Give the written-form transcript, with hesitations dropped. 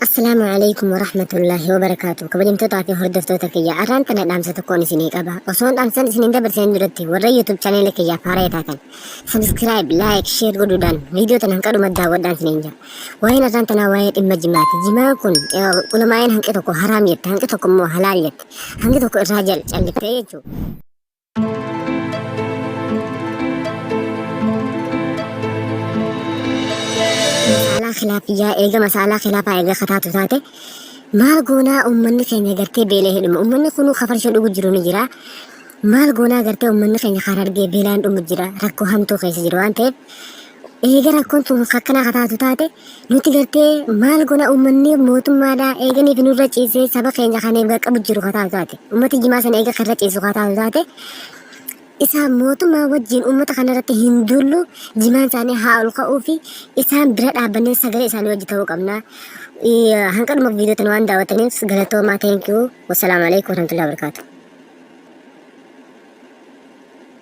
السلام عليكم ورحمة الله وبركاته. كبدين تطاقي هردفتوتك يا أرانتنا دامسة تكوني سنيك أبا وصون دامسة سنين دبر سنين درتي ورى يوتيوب channel لك يا فاريتاكن سبسكرايب لايك شير قدودان فيديو تنهنكرو مدى ودان سنينجا وين أرانتنا وايد إما جماعتي جماعكن علماء هنكتوكو حرام يت هنكتوكو مو حلال يت هنكتوكو الراجل اللي بتيجو مسألة خلافية إيجا مسألة خلافة إيجا خطاتو تاتي maal goonaa uummanni keenya gartee beelee hidhuma uummanni kunuu kafarsha dhugu jiru ni jira maal goonaa gartee uummanni keenya karaa argee beelaan dhumu jira rakkoo hamtuu keessa jiru waan ta'eef eega rakkoon tun akkana kataatu taate nuti gartee maal goonaa uummanni mootummaadhaa eeganiif nurra ciisee saba keenya kaneef qaqqabu jiru kataatu taate uummati jimaa sana eega karra ciisu kataatu taate isaan mootummaa wajjin uummata kanarratti hin dullu jimaan isaanii haa ol ka'uu fi isaan bira dhaabannee sagalee isaanii wajji ta'uu qabna. هنقدم فيديو تنوان دعوتني قالت ما ثانك يو والسلام عليكم ورحمة الله وبركاته.